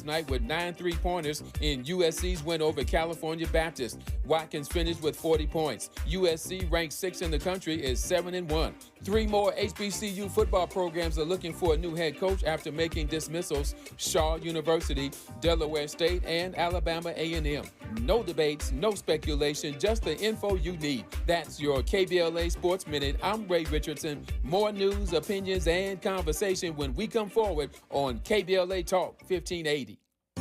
night with 9 3-pointers in USC's win over California Baptist. Watkins finished with 40 points. USC, ranked 6th in the country, is 7-1. 3 more HBCU football programs are looking for a new head coach after making dismissals: Shaw University, Delaware State, and Alabama A&M. No debates, no speculation, just the info you need. That's your KBLA Sports Minute. I'm Ray Richardson. More news, opinions, and conversation when we come forward on KBLA Talk 1580.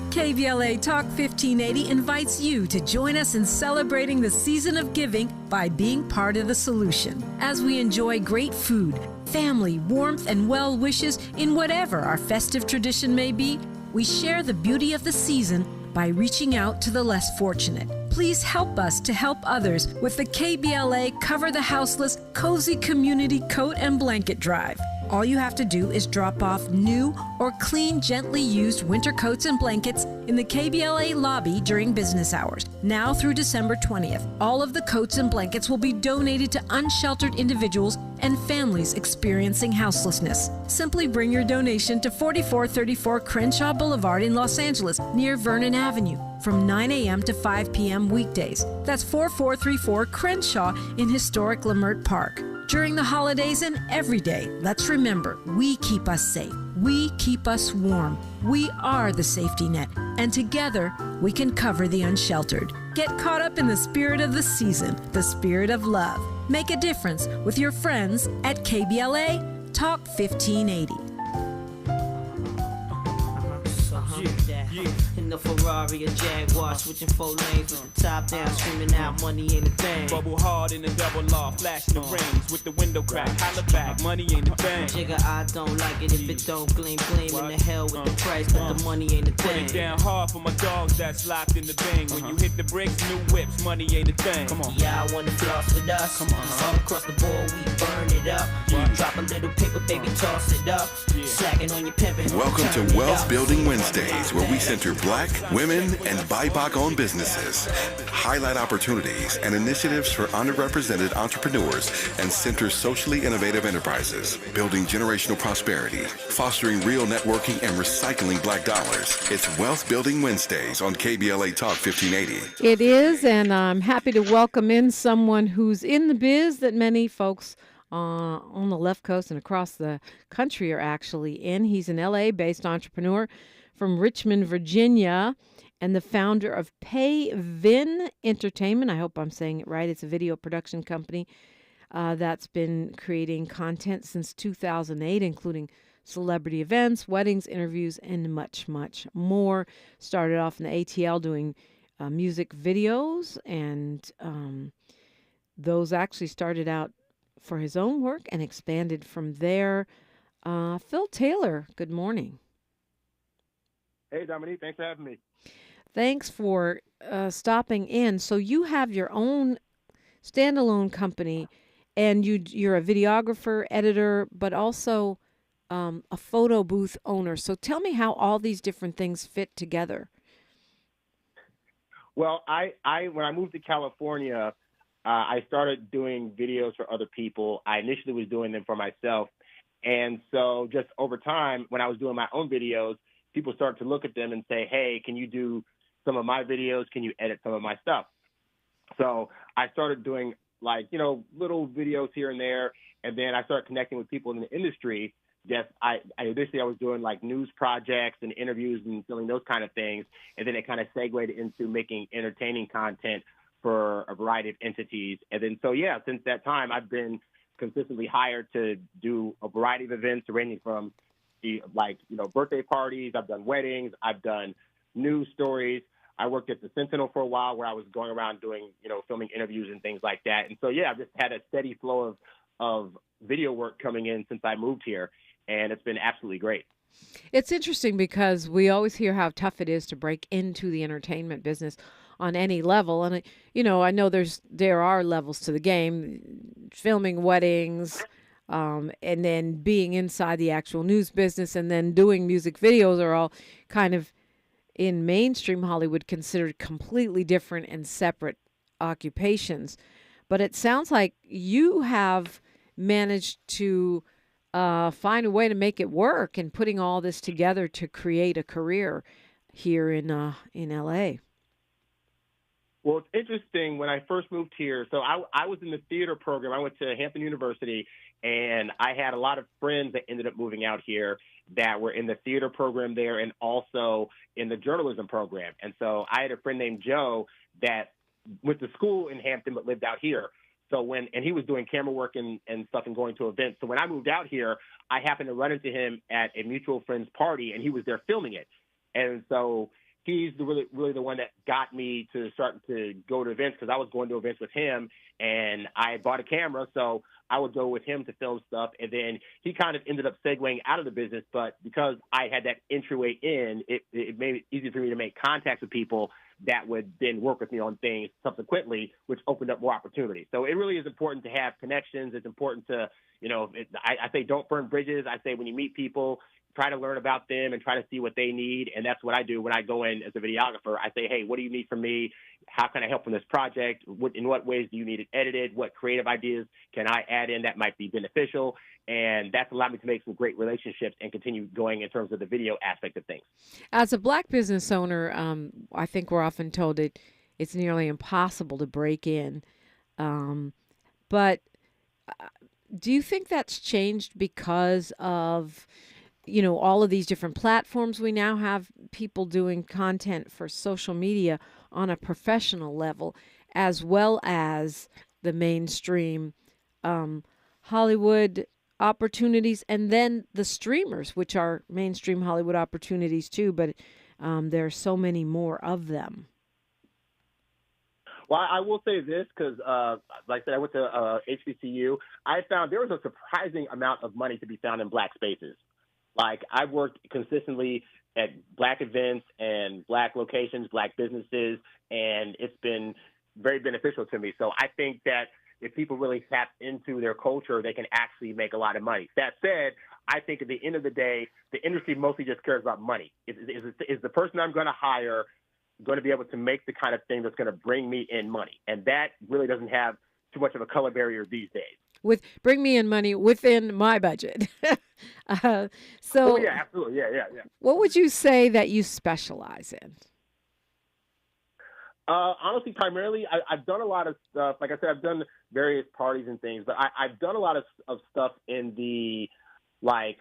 KBLA Talk 1580 invites you to join us in celebrating the season of giving by being part of the solution. As we enjoy great food, family, warmth, and well wishes in whatever our festive tradition may be, we share the beauty of the season by reaching out to the less fortunate. Please help us to help others with the KBLA Cover the Houseless Cozy Community Coat and Blanket Drive. All you have to do is drop off new or clean, gently used winter coats and blankets in the KBLA lobby during business hours, now through December 20th. All of the coats and blankets will be donated to unsheltered individuals and families experiencing houselessness. Simply bring your donation to 4434 Crenshaw Boulevard in Los Angeles, near Vernon Avenue, from 9 a.m. to 5 p.m. weekdays. That's 4434 Crenshaw in historic Leimert Park. During the holidays and every day, let's remember, we keep us safe. We keep us warm. We are the safety net, and together we can cover the unsheltered. Get caught up in the spirit of the season, the spirit of love. Make a difference with your friends at KBLA Talk 1580. In the Ferrari or Jaguar, switching 4 lanes with the top down, screaming out, money ain't a thing. Bubble hard in the double law, flashing the rings with the window crack, holla back, money ain't a thing. Jigga, I don't like it if it don't gleam, in the hell with the price, but the money ain't a thing. Put it down hard for my dogs that's locked in the bang. When you hit the bricks, new whips, money ain't a thing. Come on. Yeah, I wanna floss with us. Come on. All across the board, we burn it up. Drop a little paper, baby, toss it up. Slacking on your pimpin'. Welcome to Wealth Building Wednesdays, where we center Black, women, and BIPOC-owned businesses, highlight opportunities and initiatives for underrepresented entrepreneurs, and center socially innovative enterprises, building generational prosperity, fostering real networking, and recycling Black dollars. It's Wealth Building Wednesdays on KBLA Talk 1580. It is, and I'm happy to welcome in someone who's in the biz that many folks on the left coast and across the country are actually in. He's an LA-based entrepreneur from Richmond, Virginia, and the founder of Pay Vin Entertainment. I hope I'm saying it right. It's a video production company that's been creating content since 2008, including celebrity events, weddings, interviews, and much, much more. Started off in the ATL doing music videos, and those actually started out for his own work and expanded from there. Phil Taylor, good morning. Hey, Dominique, thanks for having me. Thanks for stopping in. So you have your own standalone company, and you're a videographer, editor, but also a photo booth owner. So tell me how all these different things fit together. Well, I when I moved to California, I started doing videos for other people. I initially was doing them for myself. And so just over time, when I was doing my own videos, people started to look at them and say, hey, can you do some of my videos? Can you edit some of my stuff? So I started doing little videos here and there. And then I started connecting with people in the industry. Initially I was doing like news projects and interviews and filming those kind of things. And then it kind of segued into making entertaining content for a variety of entities. And then, since that time, I've been consistently hired to do a variety of events ranging from birthday parties. I've done weddings. I've done news stories. I worked at the Sentinel for a while where I was going around doing, filming interviews and things like that. And so, I've just had a steady flow of video work coming in since I moved here. And it's been absolutely great. It's interesting because we always hear how tough it is to break into the entertainment business on any level. And, I know there are levels to the game, filming weddings, and then being inside the actual news business, and then doing music videos are all kind of in mainstream Hollywood considered completely different and separate occupations. But it sounds like you have managed to find a way to make it work and putting all this together to create a career. here in LA. Well, it's interesting. When I first moved here, so I was in the theater program. I went to Hampton University, and I had a lot of friends that ended up moving out here that were in the theater program there and also in the journalism program. And so I had a friend named Joe that went to school in Hampton but lived out here. So and he was doing camera work and stuff and going to events. So when I moved out here, I happened to run into him at a mutual friend's party, and he was there filming it. And so he's really the one that got me to start to go to events, because I was going to events with him, and I bought a camera, so I would go with him to film stuff. And then he kind of ended up segueing out of the business, but because I had that entryway in, it made it easy for me to make contacts with people that would then work with me on things subsequently, which opened up more opportunities. So it really is important to have connections. It's important to, I say don't burn bridges. I say when you meet people, try to learn about them and try to see what they need. And that's what I do when I go in as a videographer. I say, hey, what do you need from me? How can I help in this project? In what ways do you need it edited? What creative ideas can I add in that might be beneficial? And that's allowed me to make some great relationships and continue going in terms of the video aspect of things. As a Black business owner, I think we're often told it's nearly impossible to break in. But do you think that's changed because of all of these different platforms? We now have people doing content for social media on a professional level, as well as the mainstream Hollywood opportunities, and then the streamers, which are mainstream Hollywood opportunities too, but there are so many more of them. Well, I will say this, because like I said, I went to HBCU. I found there was a surprising amount of money to be found in Black spaces. Like, I've worked consistently at Black events and Black locations, Black businesses, and it's been very beneficial to me. So I think that if people really tap into their culture, they can actually make a lot of money. That said, I think at the end of the day, the industry mostly just cares about money. Is the person I'm going to hire going to be able to make the kind of thing that's going to bring me in money? And that really doesn't have too much of a color barrier these days. Bring me in money within my budget. Oh, yeah, absolutely. Yeah. What would you say that you specialize in? Honestly, primarily, I've done a lot of stuff. Like I said, I've done various parties and things, but I've done a lot of stuff in the like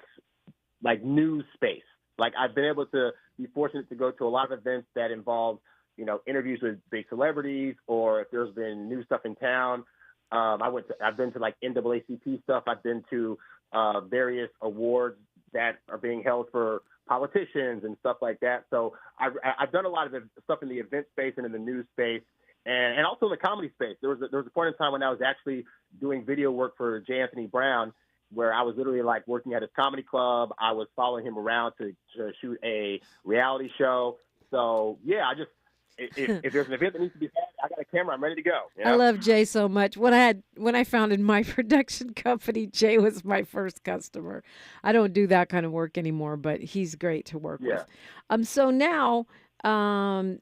news space. Like, I've been able to be fortunate to go to a lot of events that involve, interviews with big celebrities, or if there's been new stuff in town. I've been to like NAACP stuff. I've been to various awards that are being held for politicians and stuff like that. So I've done a lot of stuff in the event space and in the news space, and also in the comedy space. There was a point in time when I was actually doing video work for J. Anthony Brown, where I was literally like working at his comedy club. I was following him around to shoot a reality show. So yeah, if there's an event that needs to be had, I got a camera. I'm ready to go. I love Jay so much. When I founded my production company, Jay was my first customer. I don't do that kind of work anymore, but he's great to work with. So now,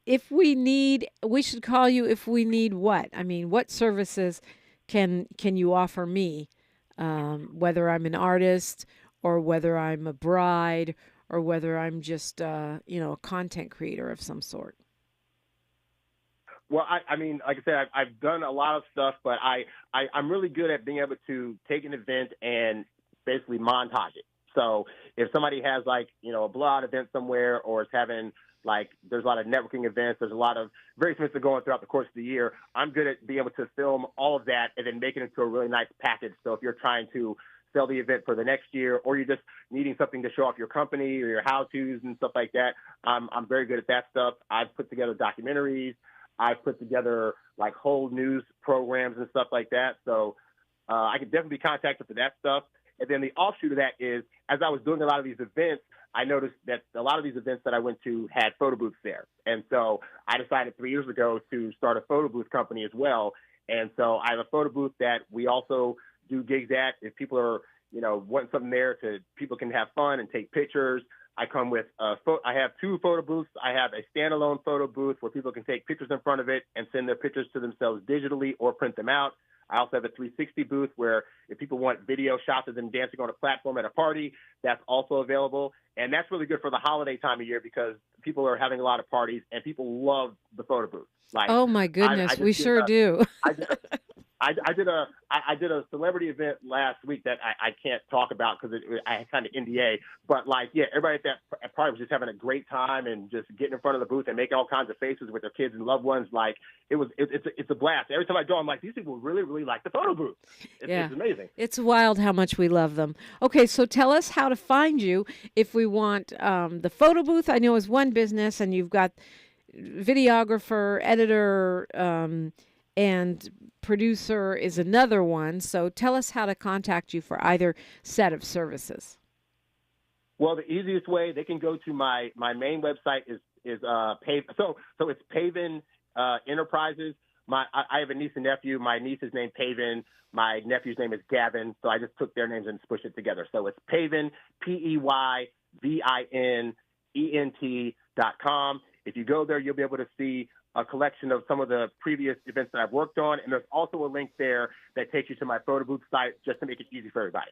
if we should call you if we need what? I mean, what services can you offer me? Whether I'm an artist or whether I'm a bride or whether I'm just a content creator of some sort. Well, I mean, like I said, I've done a lot of stuff, but I'm really good at being able to take an event and basically montage it. So if somebody has like, a blowout event somewhere, or is having there's a lot of networking events, there's a lot of various events that are going throughout the course of the year, I'm good at being able to film all of that and then make it into a really nice package. So if you're trying to sell the event for the next year, or you're just needing something to show off your company or your how-tos and stuff like that, I'm very good at that stuff. I've put together documentaries. I've put together whole news programs and stuff like that. So I could definitely be contacted for that stuff. And then the offshoot of that is, as I was doing a lot of these events, I noticed that a lot of these events that I went to had photo booths there. And so I decided 3 years ago to start a photo booth company as well. And so I have a photo booth that we also do gigs at. If people are, wanting something there people can have fun and take pictures. I come with I have 2 photo booths. I have a standalone photo booth where people can take pictures in front of it and send their pictures to themselves digitally or print them out. I also have a 360 booth where if people want video shots of them dancing on a platform at a party, that's also available. And that's really good for the holiday time of year because people are having a lot of parties and people love the photo booth. Like, oh my goodness, we sure do. I did a celebrity event last week that I can't talk about because I had kind of NDA. But like, yeah, everybody at that party was just having a great time and just getting in front of the booth and making all kinds of faces with their kids and loved ones. Like it's a blast. Every time I go, I'm like, these people really, really like the photo booth. It's amazing. It's wild how much we love them. Okay, so tell us how to find you if we want the photo booth. I know is one business, and you've got videographer, editor, and producer is another one. So tell us how to contact you for either set of services. Well, the easiest way, they can go to my main website is Pay. So it's Pay Vin Enterprises. I have a niece and nephew. My niece is named Pay Vin. My nephew's name is Gavin. So I just took their names and pushed it together. So it's Pay Vin, PayVinEnt.com. If you go there, you'll be able to see a collection of some of the previous events that I've worked on. And there's also a link there that takes you to my photo booth site just to make it easy for everybody.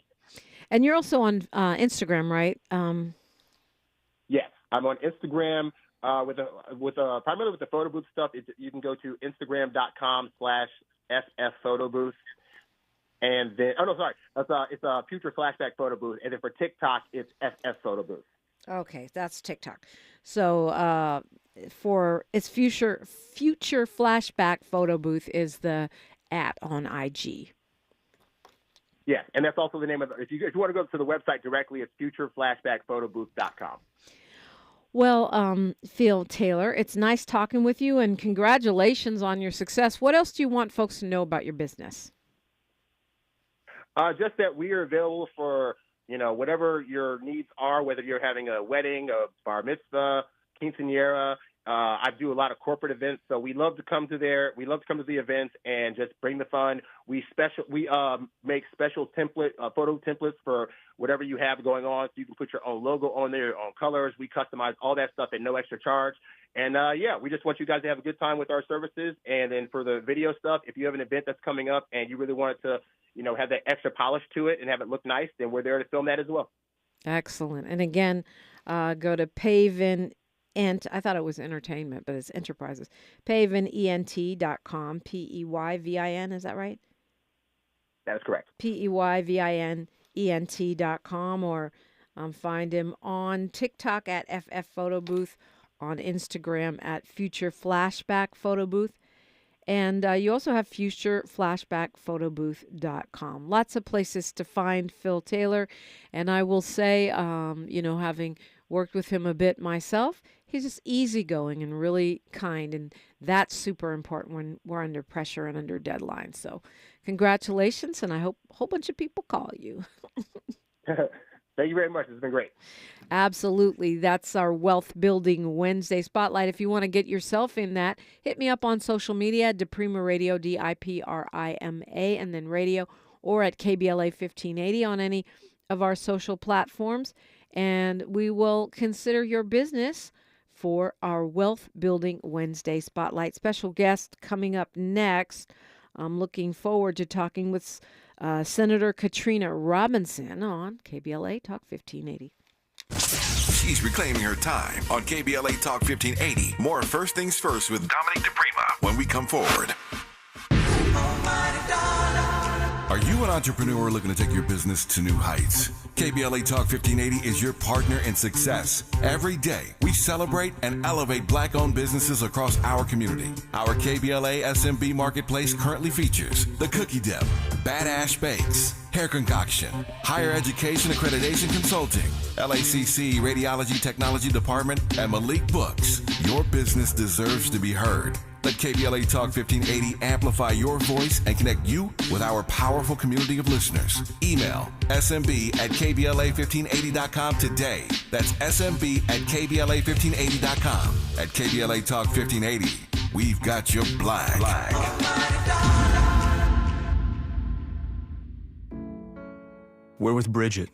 And you're also on Instagram, right? Yes, I'm on Instagram primarily with the photo booth stuff. You can go to Instagram.com/FFphotobooth. And then, it's a Future Flashback Photo Booth. And then for TikTok, it's FF Photo Booth. Okay, that's TikTok. So for its future Flashback Photo Booth is the @ on IG. Yeah, and that's also the name of it. If you want to go to the website directly, it's futureflashbackphotobooth.com. Well, Phil Taylor, it's nice talking with you, and congratulations on your success. What else do you want folks to know about your business? Just that we are available for, whatever your needs are, whether you're having a wedding, a bar mitzvah, quinceañera. I do a lot of corporate events, so we love to come to there. We love to come to the events and just bring the fun. We make special photo templates for whatever you have going on, so you can put your own logo on there, your own colors. We customize all that stuff at no extra charge. And we just want you guys to have a good time with our services. And then for the video stuff, if you have an event that's coming up and you really want it to, have that extra polish to it and have it look nice, then we're there to film that as well. Excellent. And again, go to Pay Vin Ent. I thought it was entertainment, but it's enterprises. PayVinEnt.com. PEYVIN. Is that right? That is correct. PEYVINENT.com, or find him on TikTok at FF Photo Booth, on Instagram at Future Flashback Photo Booth. And you also have futureflashbackphotobooth.com. Lots of places to find Phil Taylor. And I will say, having worked with him a bit myself, he's just easygoing and really kind. And that's super important when we're under pressure and under deadlines. So congratulations. And I hope a whole bunch of people call you. Thank you very much. It's been great. Absolutely. That's our Wealth Building Wednesday Spotlight. If you want to get yourself in that, hit me up on social media, DiPrima Radio, DiPrima, and then radio, or at KBLA 1580 on any of our social platforms. And we will consider your business for our Wealth Building Wednesday Spotlight. Special guest coming up next. I'm looking forward to talking with Senator Katrina Robinson on KBLA Talk 1580. She's reclaiming her time on KBLA Talk 1580. More First Things First with Dominique DiPrima when we come forward. Are you an entrepreneur looking to take your business to new heights? KBLA Talk 1580 is your partner in success. Every day, we celebrate and elevate Black-owned businesses across our community. Our KBLA SMB Marketplace currently features The Cookie Dip, Bad Ash Bakes, Hair Concoction, Higher Education Accreditation Consulting, LACC Radiology Technology Department, and Malik Books. Your business deserves to be heard. Let KBLA Talk 1580 amplify your voice and connect you with our powerful community of listeners. Email smb@kbla1580.com today. That's smb@kbla1580.com. At KBLA Talk 1580, we've got your black. We're with Bridget,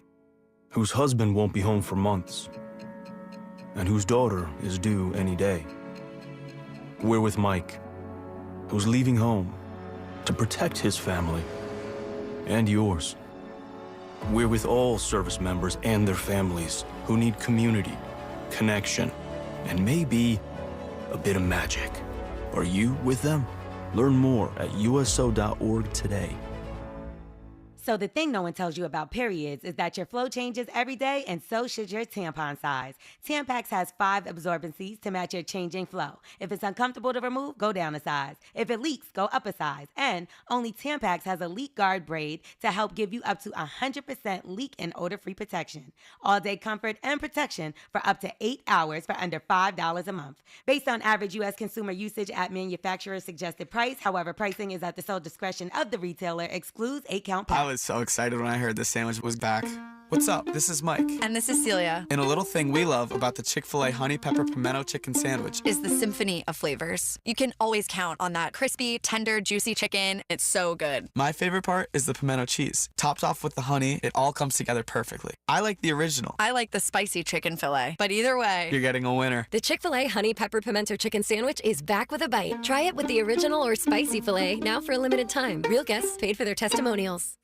whose husband won't be home for months, and whose daughter is due any day. We're with Mike, who's leaving home to protect his family and yours. We're with all service members and their families who need community, connection, and maybe a bit of magic. Are you with them? Learn more at uso.org today. So the thing no one tells you about periods is that your flow changes every day, and so should your tampon size. Tampax has 5 absorbencies to match your changing flow. If it's uncomfortable to remove, go down a size. If it leaks, go up a size. And only Tampax has a leak guard braid to help give you up to 100% leak and odor-free protection. All-day comfort and protection for up to 8 hours for under $5 a month. Based on average U.S. consumer usage at manufacturer's suggested price, however, pricing is at the sole discretion of the retailer, excludes 8-count packs. I was so excited when I heard this sandwich was back. What's up? This is Mike. And this is Celia. And a little thing we love about the Chick-fil-A Honey Pepper Pimento Chicken Sandwich is the symphony of flavors. You can always count on that crispy, tender, juicy chicken. It's so good. My favorite part is the pimento cheese. Topped off with the honey, it all comes together perfectly. I like the original. I like the spicy chicken fillet. But either way, you're getting a winner. The Chick-fil-A Honey Pepper Pimento Chicken Sandwich is back with a bite. Try it with the original or spicy filet now for a limited time. Real guests paid for their testimonials.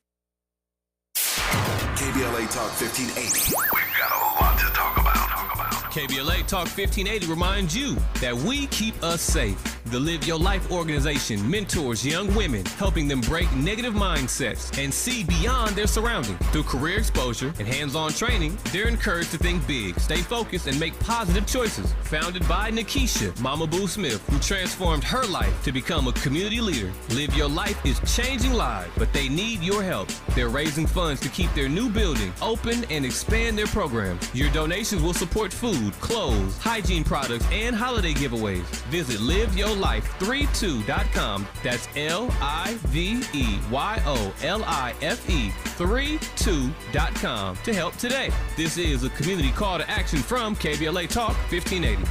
KBLA Talk 1580. We've got a lot to talk about. KBLA Talk 1580 reminds you that we keep us safe. The Live Your Life organization mentors young women, helping them break negative mindsets and see beyond their surroundings. Through career exposure and hands-on training, they're encouraged to think big, stay focused, and make positive choices. Founded by Nikisha Mama Boo Smith, who transformed her life to become a community leader. Live Your Life is changing lives, but they need your help. They're raising funds to keep their new building open and expand their programs. Your donations will support food, clothes, hygiene products, and holiday giveaways. Visit liveyourlife32.com. That's LIVEYOLIFE32.com to help today. This is a community call to action from KBLA Talk 1580.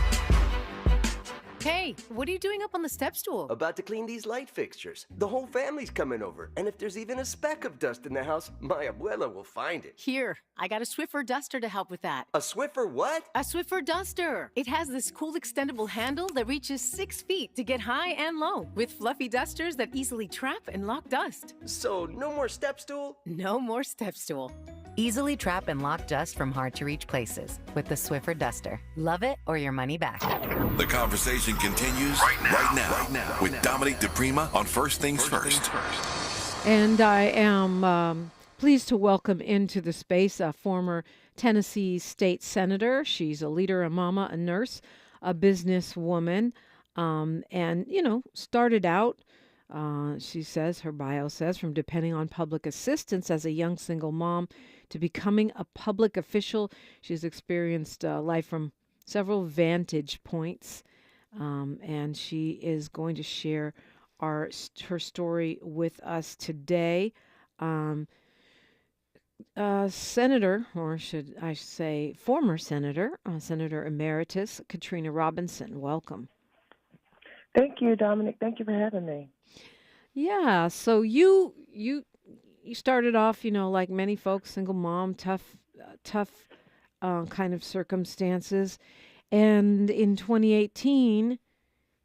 Hey, what are you doing up on the step stool? About to clean these light fixtures. The whole family's coming over, and if there's even a speck of dust in the house, my abuela will find it. Here, I got a Swiffer duster to help with that. A Swiffer what? A Swiffer duster. It has this cool extendable handle that reaches 6 feet to get high and low, with fluffy dusters that easily trap and lock dust. So, no more step stool? No more step stool. Easily trap and lock dust from hard-to-reach places with the Swiffer duster. Love it or your money back. The conversation continues right now with Dominique DiPrima on First Things First. And I am pleased to welcome into the space a former Tennessee state senator. She's a leader, a mama, a nurse, a businesswoman, and, started out, she says, her bio says, from depending on public assistance as a young single mom to becoming a public official. She's experienced life from several vantage points, and she is going to share her story with us today. Senator, or should I say former Senator, Senator Emeritus Katrina Robinson, welcome. Thank you, Dominic. Thank you for having me. Yeah, so you started off, like many folks, single mom, tough kind of circumstances. And in 2018,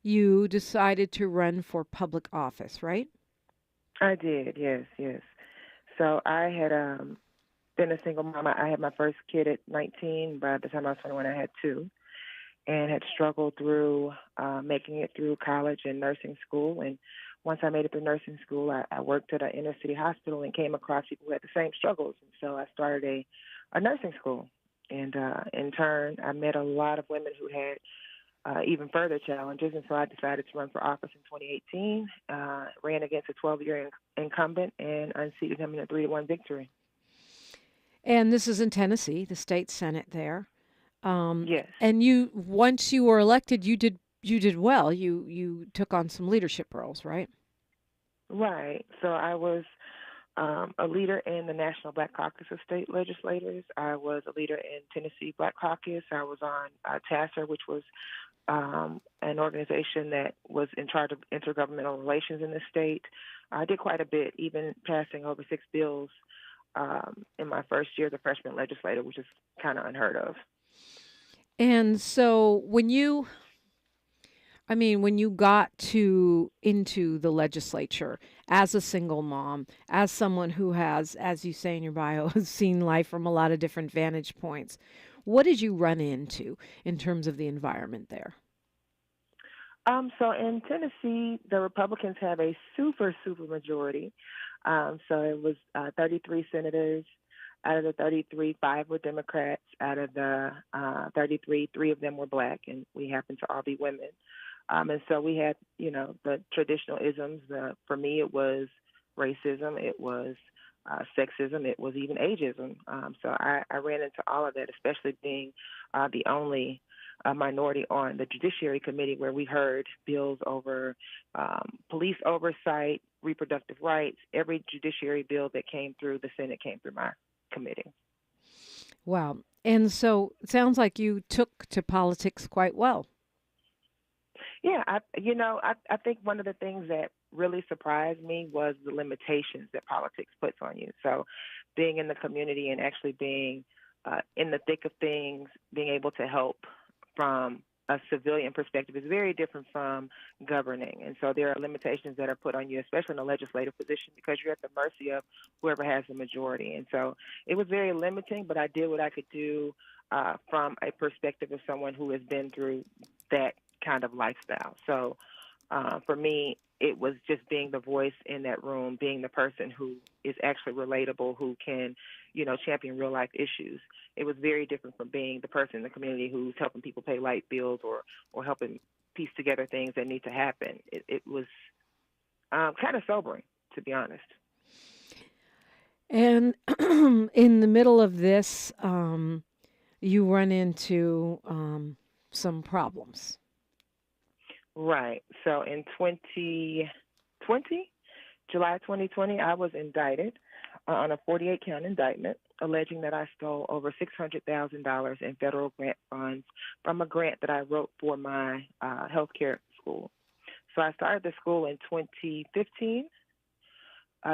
you decided to run for public office, right? I did, yes. So I had been a single mom. I had my first kid at 19. By the time I was 21, I had 2. And had struggled through making it through college and nursing school. And once I made it through nursing school, I worked at an inner city hospital and came across people who had the same struggles. And so I started a nursing school. And in turn, I met a lot of women who had even further challenges. And so I decided to run for office in 2018, ran against a 12-year incumbent, and unseated him in a 3-1 victory. And this is in Tennessee, the state Senate there. Yes. And once you were elected, you did well. You took on some leadership roles, right? Right. So I was a leader in the National Black Caucus of State Legislators. I was a leader in Tennessee Black Caucus. I was on TASER, which was an organization that was in charge of intergovernmental relations in the state. I did quite a bit, even passing over 6 bills in my first year as a freshman legislator, which is kind of unheard of. And so when you I mean, when you got into the legislature as a single mom, as someone who has, as you say in your bio, seen life from a lot of different vantage points, what did you run into in terms of the environment there? So in Tennessee, the Republicans have a super majority. So it was 33 senators. Out of the 33, 5 were Democrats. Out of the 33, 3 of them were black, and we happen to all be women. And so we had, the traditional isms. For me, it was racism. It was sexism. It was even ageism. So I ran into all of that, especially being the only minority on the Judiciary Committee, where we heard bills over police oversight, reproductive rights. Every judiciary bill that came through the Senate came through my committee. Wow. And so it sounds like you took to politics quite well. Yeah, I think one of the things that really surprised me was the limitations that politics puts on you. So being in the community and actually being in the thick of things, being able to help from a civilian perspective is very different from governing. And so there are limitations that are put on you, especially in a legislative position, because you're at the mercy of whoever has the majority. And so it was very limiting, but I did what I could do from a perspective of someone who has been through that kind of lifestyle. So for me, it was just being the voice in that room, being the person who is actually relatable, who can, champion real life issues. It was very different from being the person in the community who's helping people pay light bills or helping piece together things that need to happen. It was kind of sobering, to be honest. And in the middle of this, you run into some problems. Right. So in July 2020, I was indicted on a 48-count indictment alleging that I stole over $600,000 in federal grant funds from a grant that I wrote for my healthcare school. So I started the school in 2015,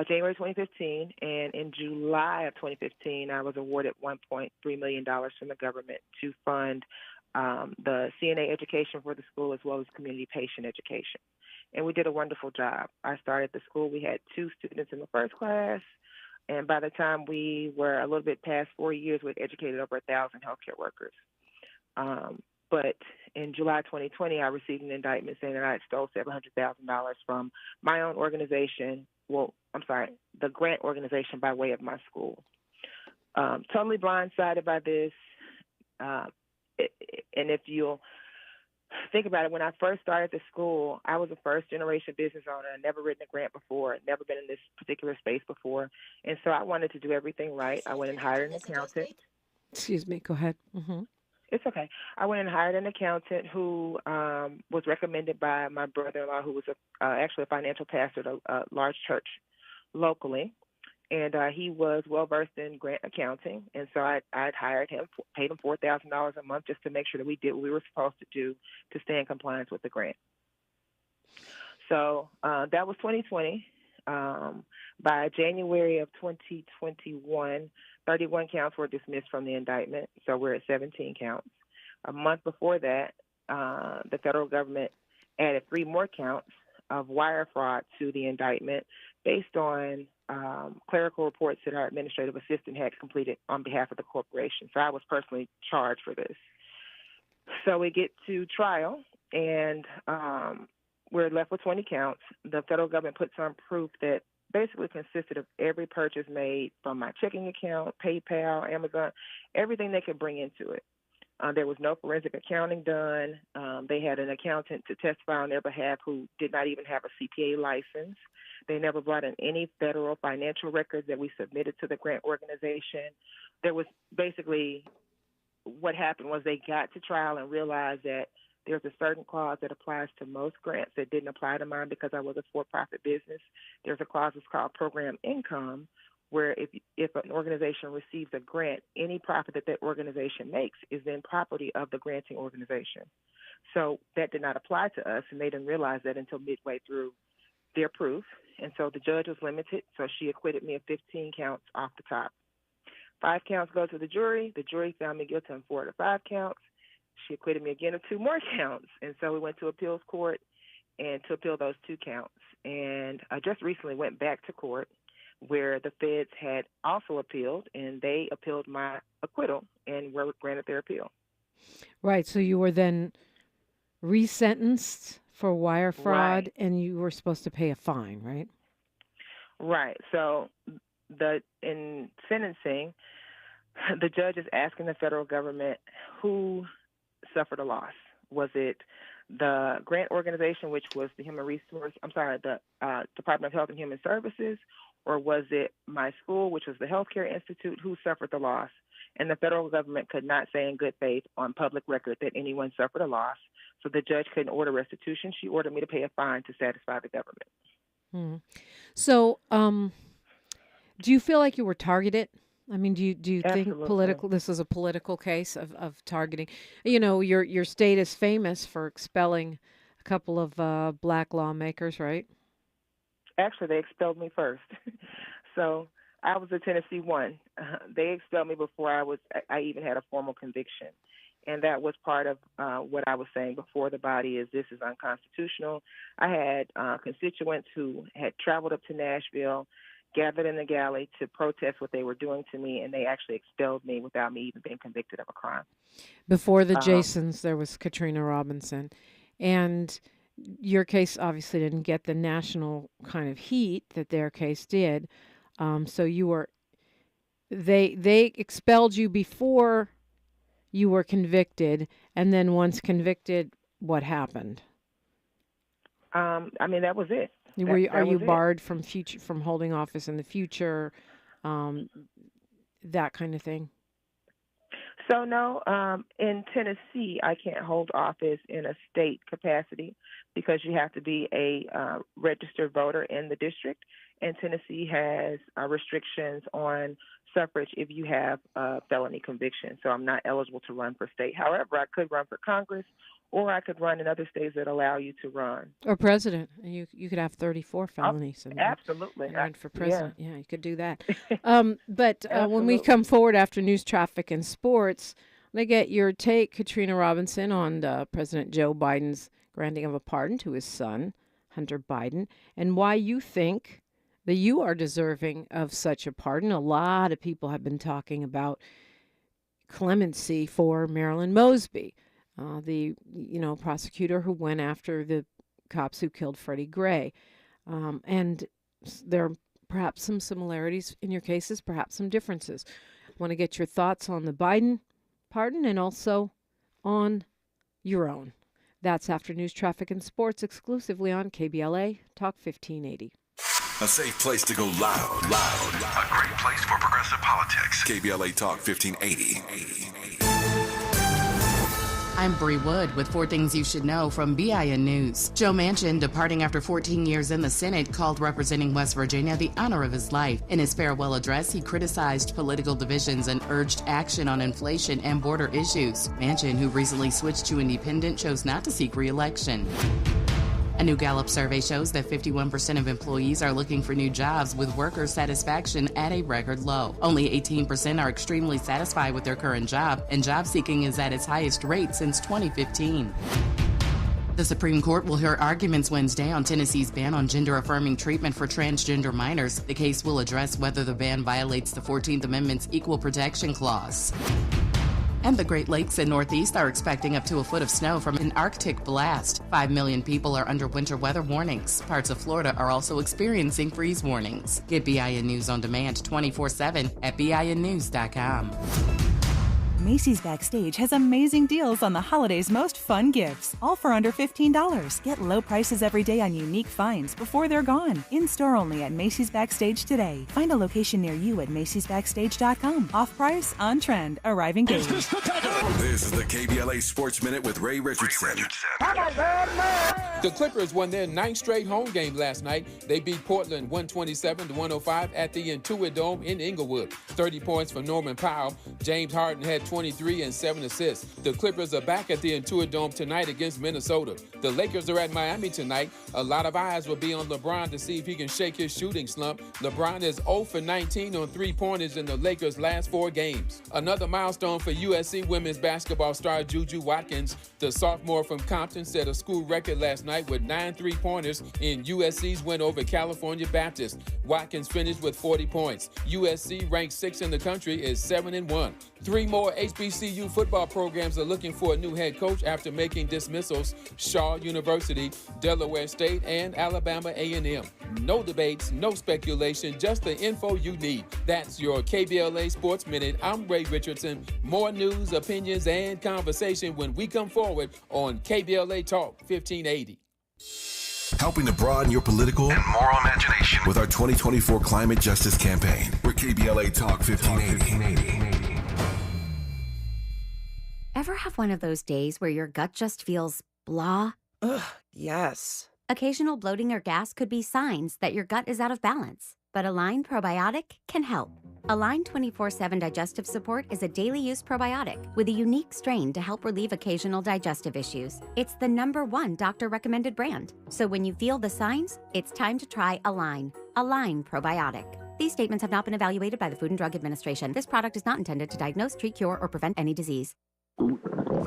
January 2015, and in July of 2015, I was awarded $1.3 million from the government to fund the CNA education for the school as well as community patient education. And we did a wonderful job. I started the school. We had 2 students in the first class. And by the time we were a little bit past 4 years, we'd educated over 1,000 healthcare workers. But in July 2020, I received an indictment saying that I had stole $700,000 from my own organization. Well, I'm sorry, the grant organization by way of my school. Totally blindsided by this. And if you'll think about it, when I first started the school, I was a first-generation business owner. I'd never written a grant before, never been in this particular space before. And so I wanted to do everything right. I went and hired an accountant. Excuse me, go ahead. Mm-hmm. It's okay. I went and hired an accountant who was recommended by my brother-in-law, who was actually a financial pastor at a large church locally. And he was well-versed in grant accounting. And so I'd hired him, paid him $4,000 a month just to make sure that we did what we were supposed to do to stay in compliance with the grant. So that was 2020. By January of 2021, 31 counts were dismissed from the indictment. So we're at 17 counts. A month before that, the federal government added 3 more counts of wire fraud to the indictment based on clerical reports that our administrative assistant had completed on behalf of the corporation. So I was personally charged for this. So we get to trial, and we're left with 20 counts. The federal government puts on proof that basically consisted of every purchase made from my checking account, PayPal, Amazon, everything they could bring into it. There was no forensic accounting done. They had an accountant to testify on their behalf who did not even have a CPA license. They never brought in any federal financial records that we submitted to the grant organization. There was basically, what happened was they got to trial and realized that there's a certain clause that applies to most grants that didn't apply to mine because I was a for-profit business. There's a clause that's called program income, where if an organization receives a grant, any profit that organization makes is then property of the granting organization. So that did not apply to us, and they didn't realize that until midway through their proof. And so the judge was limited, so she acquitted me of 15 counts off the top. 5 counts go to the jury. The jury found me guilty on 4 of the 5 counts. she acquitted me again of 2 more counts. And so we went to appeals court and to appeal those 2 counts. And I just recently went back to court where the feds had also appealed, and they appealed my acquittal and were granted their appeal. Right. So you were then resentenced for wire fraud, and you were supposed to pay a fine, right? Right. So in sentencing, the judge is asking the federal government who suffered a loss. Was it the grant organization, which was the the Department of Health and Human Services, or was it my school, which was the Healthcare Institute, who suffered the loss? And the federal government could not say in good faith on public record that anyone suffered a loss. So the judge couldn't order restitution. She ordered me to pay a fine to satisfy the government. So, do you feel like you were targeted? I mean, do you think this is a political case of targeting? You know, your state is famous for expelling a couple of black lawmakers, right? Actually, they expelled me first. So I was a Tennessee one. They expelled me before I even had a formal conviction. And that was part of what I was saying before the body is this is unconstitutional. I had constituents who had traveled up to Nashville, gathered in the galley to protest what they were doing to me, and they actually expelled me without me even being convicted of a crime. Before the Jasons, there was Katrina Robinson. And your case obviously didn't get the national kind of heat that their case did. So you were, they expelled you before you were convicted, and then once convicted, what happened? I mean, that was it. Are you barred from holding office in the future? That kind of thing. So no, in Tennessee, I can't hold office in a state capacity because you have to be a registered voter in the district, and Tennessee has restrictions on suffrage if you have a felony conviction. So I'm not eligible to run for state. However, I could run for Congress, or I could run in other states that allow you to run. Or president. You could have 34 felonies. Absolutely. And run for president. Yeah, you could do that. But when we come forward after news, traffic, and sports, I get your take, Katrina Robinson, on President Joe Biden's granting of a pardon to his son, Hunter Biden, and why you think that you are deserving of such a pardon. A lot of people have been talking about clemency for Marilyn Mosby, the prosecutor who went after the cops who killed Freddie Gray. And there are perhaps some similarities in your cases, perhaps some differences. I want to get your thoughts on the Biden pardon and also on your own. That's after news, traffic, and sports exclusively on KBLA Talk 1580. A safe place to go loud. A great place for progressive politics. KBLA Talk 1580. I'm Bree Wood with 4 things you should know from BIN News. Joe Manchin, departing after 14 years in the Senate, called representing West Virginia the honor of his life. In his farewell address, he criticized political divisions and urged action on inflation and border issues. Manchin, who recently switched to independent, chose not to seek re-election. A new Gallup survey shows that 51% of employees are looking for new jobs, with worker satisfaction at a record low. Only 18% are extremely satisfied with their current job, and job seeking is at its highest rate since 2015. The Supreme Court will hear arguments Wednesday on Tennessee's ban on gender-affirming treatment for transgender minors. The case will address whether the ban violates the 14th Amendment's Equal Protection Clause. And the Great Lakes and Northeast are expecting up to a foot of snow from an Arctic blast. 5 million people are under winter weather warnings. Parts of Florida are also experiencing freeze warnings. Get BIN News on demand 24/7 at BINnews.com. Macy's Backstage has amazing deals on the holidays' most fun gifts, all for under $15. Get low prices every day on unique finds before they're gone. In-store only at Macy's Backstage today. Find a location near you at Macy'sBackstage.com. Off price, on trend, arriving daily. This is the KBLA Sports Minute with Ray Richardson. The Clippers won their 9th straight home game last night. They beat Portland 127-105 at the Intuit Dome in Inglewood. 30 points for Norman Powell. James Harden had 23 and 7 assists. The Clippers are back at the Intuit Dome tonight against Minnesota. The Lakers are at Miami tonight. A lot of eyes will be on LeBron to see if he can shake his shooting slump. LeBron is 0 for 19 on three-pointers in the Lakers' last 4 games. Another milestone for USC women's basketball star Juju Watkins. The sophomore from Compton set a school record last night with 9 three-pointers in USC's win over California Baptist. Watkins finished with 40 points. USC, ranked 6th in the country, is 7-1. 3 more HBCU football programs are looking for a new head coach after making dismissals: Shaw University, Delaware State, and Alabama A&M. No debates, no speculation, just the info you need. That's your KBLA Sports Minute. I'm Ray Richardson. More news, opinions, and conversation when we come forward on KBLA Talk 1580. Helping to broaden your political and moral imagination with our 2024 Climate Justice Campaign. We're KBLA Talk 1580. Ever have one of those days where your gut just feels blah? Ugh, yes. Occasional bloating or gas could be signs that your gut is out of balance, but Align Probiotic can help. Align 24/7 Digestive Support is a daily use probiotic with a unique strain to help relieve occasional digestive issues. It's the #1 doctor-recommended brand. So when you feel the signs, it's time to try Align. Align Probiotic. These statements have not been evaluated by the Food and Drug Administration. This product is not intended to diagnose, treat, cure, or prevent any disease.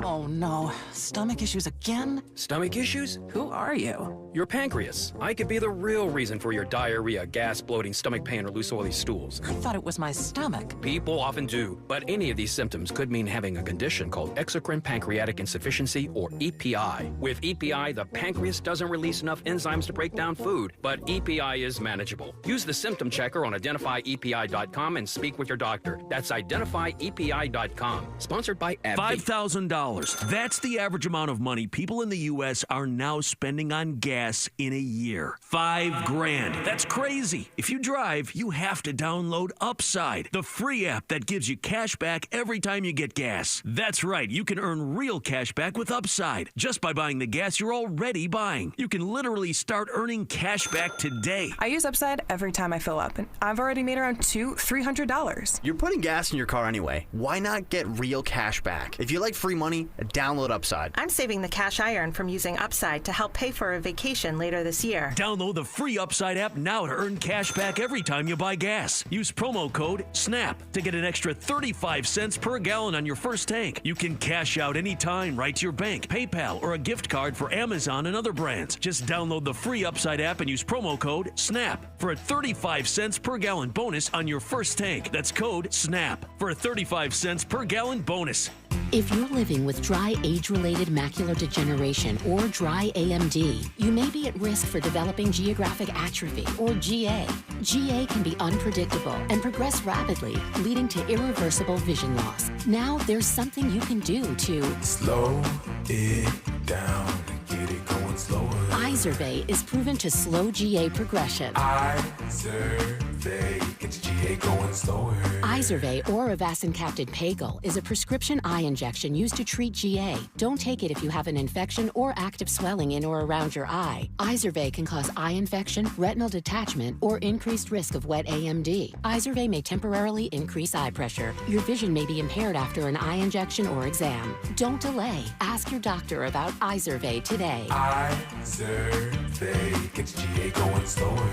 Oh no, stomach issues again? Stomach issues? Who are you? Your pancreas. I could be the real reason for your diarrhea, gas, bloating, stomach pain, or loose oily stools. I thought it was my stomach. People often do, but any of these symptoms could mean having a condition called exocrine pancreatic insufficiency, or EPI. With EPI, the pancreas doesn't release enough enzymes to break down food, but EPI is manageable. Use the symptom checker on identifyepi.com and speak with your doctor. That's identifyepi.com. Sponsored by AbbVie. $5,000. That's the average amount of money people in the U.S. are now spending on gas in a year. $5,000. That's crazy. If you drive, you have to download Upside, the free app that gives you cash back every time you get gas. That's right. You can earn real cash back with Upside just by buying the gas you're already buying. You can literally start earning cash back today. I use Upside every time I fill up, and I've already made around $200-$300. You're putting gas in your car anyway. Why not get real cash back? If you like free money, download Upside. I'm saving the cash I earn from using Upside to help pay for a vacation later this year. Download the free Upside app now to earn cash back every time you buy gas. Use promo code SNAP to get an extra 35 cents per gallon on your first tank. You can cash out anytime right to your bank, PayPal, or a gift card for Amazon and other brands. Just download the free Upside app and use promo code SNAP for a 35 cents per gallon bonus on your first tank. That's code SNAP for a 35 cents per gallon bonus. If you're living with dry age-related macular degeneration or dry AMD, you may be at risk for developing geographic atrophy or GA. GA can be unpredictable and progress rapidly, leading to irreversible vision loss. Now there's something you can do to slow it down and get it going slower. Izervay is proven to slow GA progression. Izervay gets GA going slower. Izervay or avacincaptad pagel is a prescription eye injection used to treat GA. Don't take it if you have an infection or active swelling in or around your eye. Izervay can cause eye infection, retinal detachment, or increased risk of wet AMD. Izervay may temporarily increase eye pressure. Your vision may be impaired after an eye injection or exam. Don't delay. Ask your doctor about Izervay today. Izervay gets GA going slower.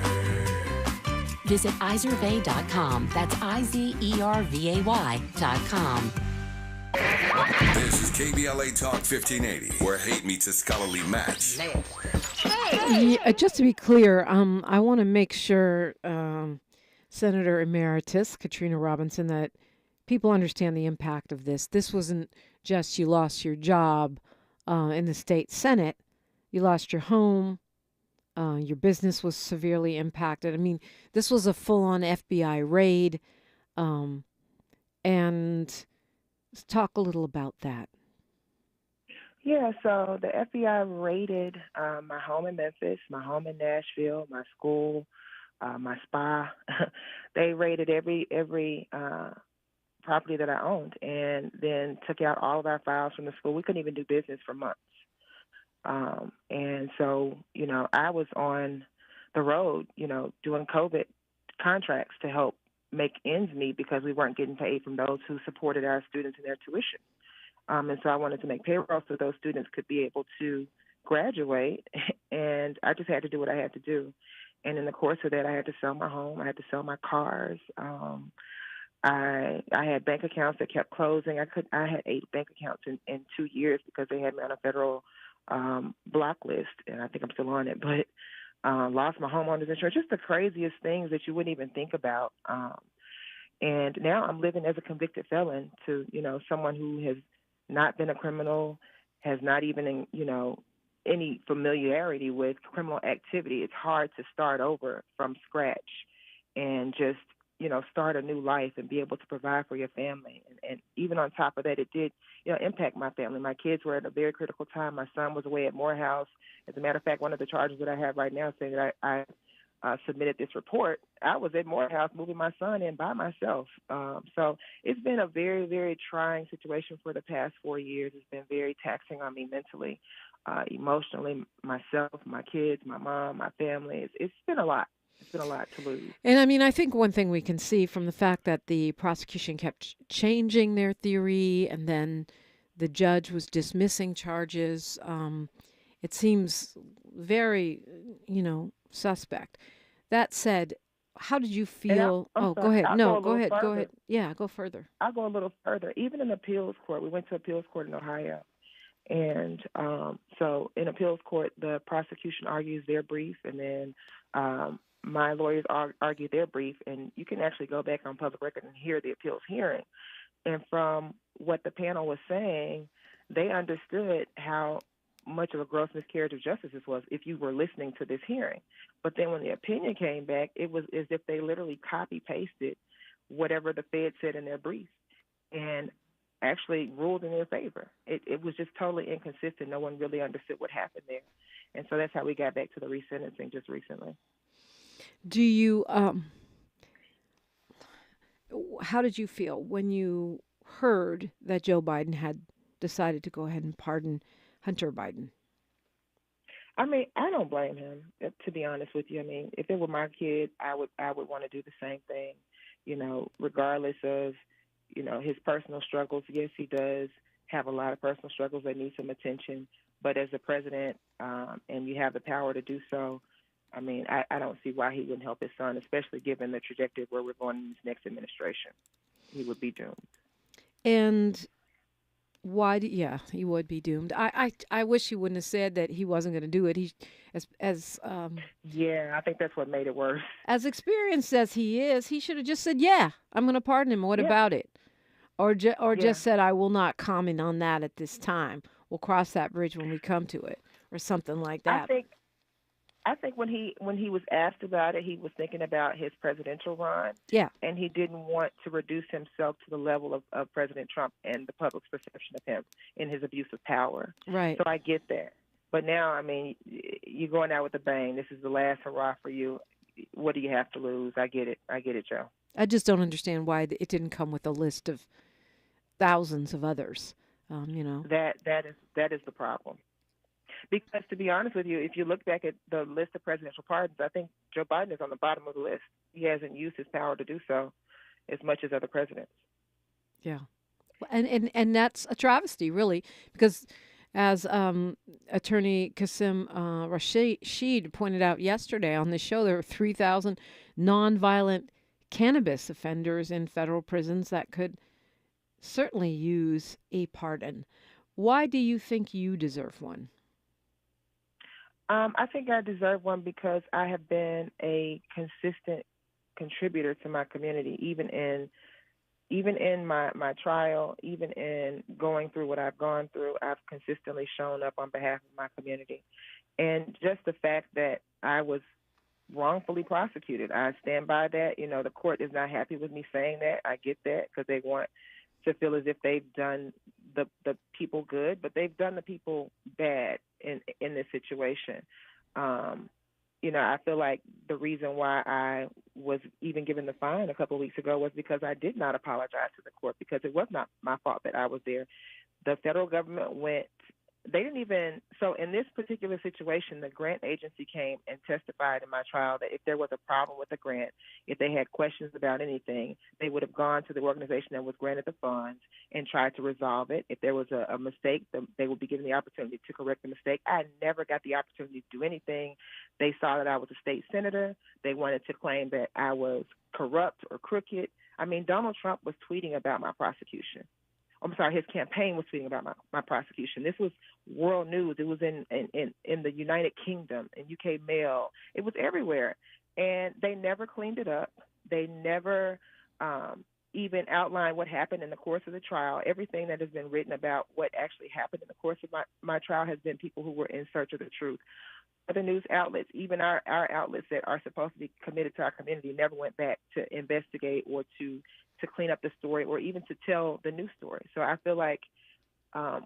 Visit Izervay.com. That's IZERVAY.com. This is KBLA Talk 1580, where hate meets a scholarly match. Yeah, just to be clear, I want to make sure, Senator Emeritus Katrina Robinson, that people understand the impact of this. This wasn't just you lost your job in the state Senate. You lost your home. Your business was severely impacted. I mean, this was a full-on FBI raid. And let's talk a little about that. Yeah, so the FBI raided my home in Memphis, my home in Nashville, my school, my spa. They raided every property that I owned, and then took out all of our files from the school. We couldn't even do business for months. And so, you know, I was on the road, you know, doing COVID contracts to help make ends meet because we weren't getting paid from those who supported our students in their tuition. And so I wanted to make payroll so those students could be able to graduate, and I just had to do what I had to do. And in the course of that, I had to sell my home. I had to sell my cars. I had bank accounts that kept closing. I had 8 bank accounts in 2 years because they had me on a federal block list, and I think I'm still on it. But lost my homeowner's insurance, just the craziest things that you wouldn't even think about. And now I'm living as a convicted felon to, someone who has not been a criminal, has not even, any familiarity with criminal activity. It's hard to start over from scratch and just, start a new life and be able to provide for your family. And even on top of that, it did, impact my family. My kids were at a very critical time. My son was away at Morehouse. As a matter of fact, one of the charges that I have right now saying that I submitted this report, I was at Morehouse moving my son in by myself. So it's been a very, very trying situation for the past 4 years. It's been very taxing on me mentally, emotionally, myself, my kids, my mom, my family. It's been a lot. It's been a lot to lose. And I think one thing we can see from the fact that the prosecution kept changing their theory and then the judge was dismissing charges, it seems very, suspect. That said, how did you feel? Go ahead. Go ahead. Yeah, go further. I'll go a little further. Even in appeals court, we went to appeals court in Ohio. And so in appeals court, the prosecution argues their brief, and then my lawyers argue their brief, and you can actually go back on public record and hear the appeals hearing. And from what the panel was saying, they understood how much of a gross miscarriage of justice this was if you were listening to this hearing. But then when the opinion came back, it was as if they literally copy-pasted whatever the Fed said in their brief and actually ruled in their favor. It was just totally inconsistent. No one really understood what happened there. And so that's how we got back to the resentencing just recently. Do you, how did you feel when you heard that Joe Biden had decided to go ahead and pardon Hunter Biden? I mean, I don't blame him, to be honest with you. I mean, if it were my kid, I would want to do the same thing, regardless of, his personal struggles. Yes, he does have a lot of personal struggles that need some attention. But as a president, and you have the power to do so, I mean, I don't see why he wouldn't help his son, especially given the trajectory where we're going in this next administration. He would be doomed. And why? He would be doomed. I wish he wouldn't have said that he wasn't going to do it. Yeah, I think that's what made it worse. As experienced as he is, he should have just said, "Yeah, I'm going to pardon him. What about it?" Or just said, "I will not comment on that at this time. We'll cross that bridge when we come to it," or something like that. I think when he was asked about it, he was thinking about his presidential run. Yeah. And he didn't want to reduce himself to the level of President Trump and the public's perception of him in his abuse of power. Right. So I get that. But now, I mean, you're going out with a bang. This is the last hurrah for you. What do you have to lose? I get it, Joe. I just don't understand why it didn't come with a list of thousands of others. That is the problem. Because to be honest with you, if you look back at the list of presidential pardons, I think Joe Biden is on the bottom of the list. He hasn't used his power to do so as much as other presidents. Yeah. And that's a travesty, really, because as Attorney Qasim Rashid pointed out yesterday on the show, there are 3,000 nonviolent cannabis offenders in federal prisons that could certainly use a pardon. Why do you think you deserve one? I think I deserve one because I have been a consistent contributor to my community, even in my trial, even in going through what I've gone through. I've consistently shown up on behalf of my community. And just the fact that I was wrongfully prosecuted, I stand by that. The court is not happy with me saying that. I get that because they want to feel as if they've done the people good, but they've done the people bad in this situation. I feel like the reason why I was even given the fine a couple of weeks ago was because I did not apologize to the court, because it was not my fault that I was there. The federal government went they didn't even, so in this particular situation, the grant agency came and testified in my trial that if there was a problem with the grant, if they had questions about anything, they would have gone to the organization that was granted the funds and tried to resolve it. If there was a mistake, they would be given the opportunity to correct the mistake. I never got the opportunity to do anything. They saw that I was a state senator. They wanted to claim that I was corrupt or crooked. I mean, Donald Trump was tweeting about my prosecution. I'm sorry, his campaign was tweeting about my prosecution. This was world news. It was in the United Kingdom, in UK Mail. It was everywhere. And they never cleaned it up. They never even outlined what happened in the course of the trial. Everything that has been written about what actually happened in the course of my trial has been people who were in search of the truth. Other news outlets, even our outlets that are supposed to be committed to our community, never went back to investigate or to clean up the story or even to tell the new story. So I feel like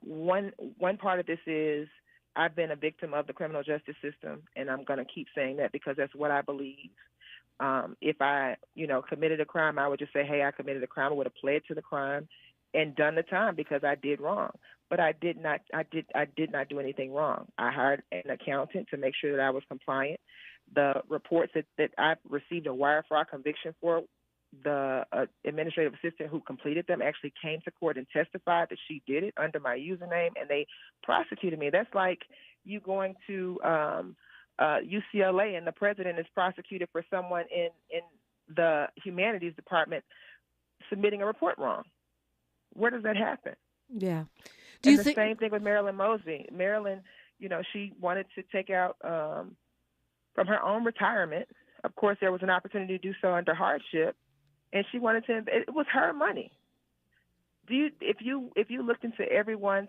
one part of this is I've been a victim of the criminal justice system, and I'm going to keep saying that because that's what I believe. If I, committed a crime, I would just say, hey, I committed a crime. I would have pled to the crime and done the time because I did wrong. But I did not do anything wrong. I hired an accountant to make sure that I was compliant. The reports that I received a wire fraud conviction for, the administrative assistant who completed them actually came to court and testified that she did it under my username, and they prosecuted me. That's like you going to UCLA and the president is prosecuted for someone in the humanities department submitting a report wrong. Where does that happen? Yeah. Do you think the same thing with Marilyn Mosby? Marilyn, she wanted to take out from her own retirement. Of course, there was an opportunity to do so under hardship, and she wanted to. It was her money. If you looked into everyone's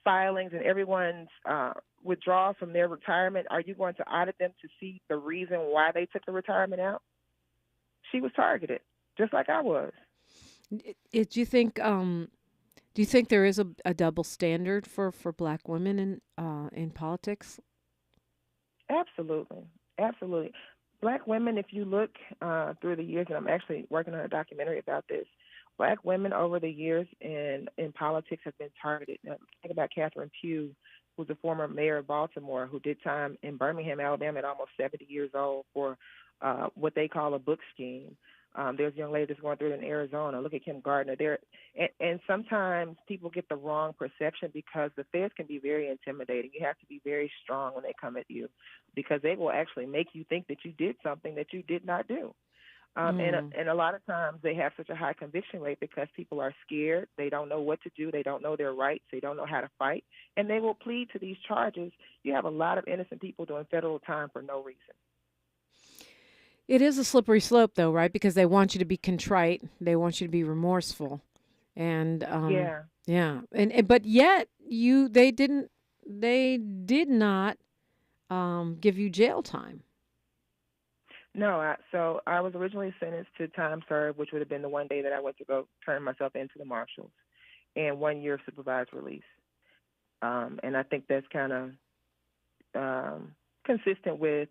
filings and everyone's withdrawals from their retirement, are you going to audit them to see the reason why they took the retirement out? She was targeted, just like I was. Do you think there is a double standard for Black women in politics? Absolutely. Black women, if you look through the years, and I'm actually working on a documentary about this, Black women over the years in politics have been targeted. Now, think about Catherine Pugh, who's a former mayor of Baltimore, who did time in Birmingham, Alabama at almost 70 years old for what they call a book scheme. There's a young lady that's going through it in Arizona. Look at Kim Gardner. And sometimes people get the wrong perception because the feds can be very intimidating. You have to be very strong when they come at you because they will actually make you think that you did something that you did not do. And a lot of times they have such a high conviction rate because people are scared. They don't know what to do. They don't know their rights. They don't know how to fight. And they will plead to these charges. You have a lot of innocent people doing federal time for no reason. It is a slippery slope, though, right? Because they want you to be contrite. They want you to be remorseful. And yeah. And but yet they did not give you jail time. No, so I was originally sentenced to time served, which would have been the one day that I went to go turn myself into the marshals, and 1 year of supervised release. And I think that's kind of consistent with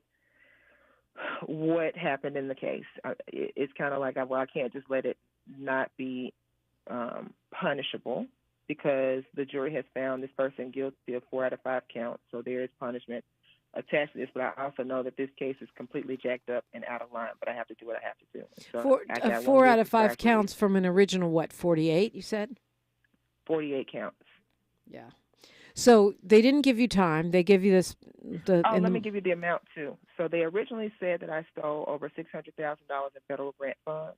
what happened in the case. It's kind of like, I can't just let it not be punishable because the jury has found this person guilty of 4 out of 5 counts, so there is punishment attached to this. But I also know that this case is completely jacked up and out of line, but I have to do what I have to do. So 4 out of 5 counts from an original, 48, you said? 48 counts. Yeah. So they didn't give you time. They give you this. Let me give you the amount, too. So they originally said that I stole over $600,000 in federal grant funds.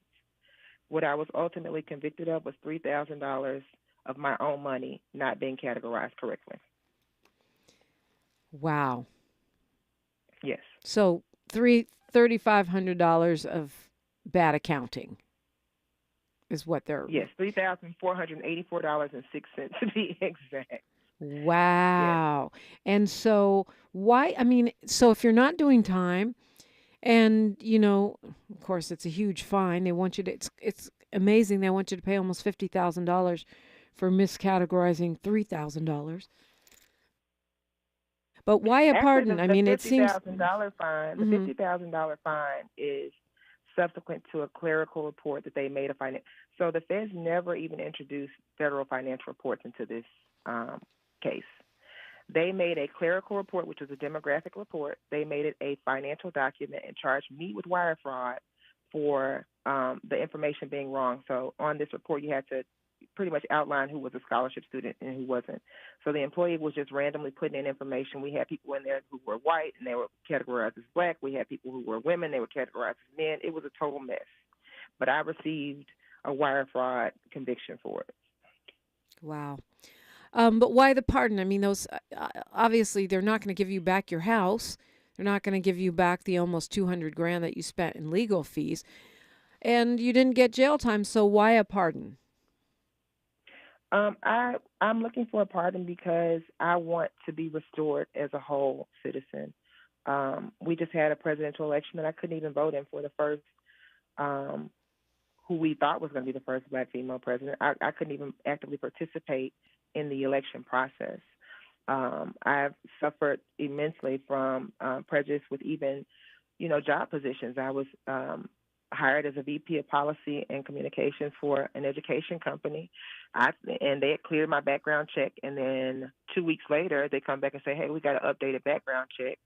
What I was ultimately convicted of was $3,000 of my own money not being categorized correctly. Wow. Yes. So $3,500 of bad accounting is what they're... Yes, $3,484.06 to be exact. Wow. Yeah. And so so if you're not doing time and, of course it's a huge fine, they want you to, it's amazing. They want you to pay almost $50,000 for miscategorizing $3,000. But why a pardon? It seems... The $50,000 fine is subsequent to a clerical report that they made of finance. So the feds never even introduced federal financial reports into this case. They made a clerical report, which was a demographic report. They made it a financial document and charged me with wire fraud for the information being wrong. So on this report, you had to pretty much outline who was a scholarship student and who wasn't. So the employee was just randomly putting in information. We had people in there who were white, and they were categorized as black. We had people who were women. They were categorized as men. It was a total mess. But I received a wire fraud conviction for it. Wow. But why the pardon? I mean, those obviously they're not going to give you back your house. They're not going to give you back the almost $200,000 that you spent in legal fees, and you didn't get jail time. So why a pardon? I'm looking for a pardon because I want to be restored as a whole citizen. We just had a presidential election, and I couldn't even vote in for the first, who we thought was going to be the first black female president. I couldn't even actively participate in the election process. I've suffered immensely from prejudice with even, job positions. I was hired as a VP of Policy and Communications for an education company, and they had cleared my background check, and then 2 weeks later, they come back and say, hey, we got an updated background check.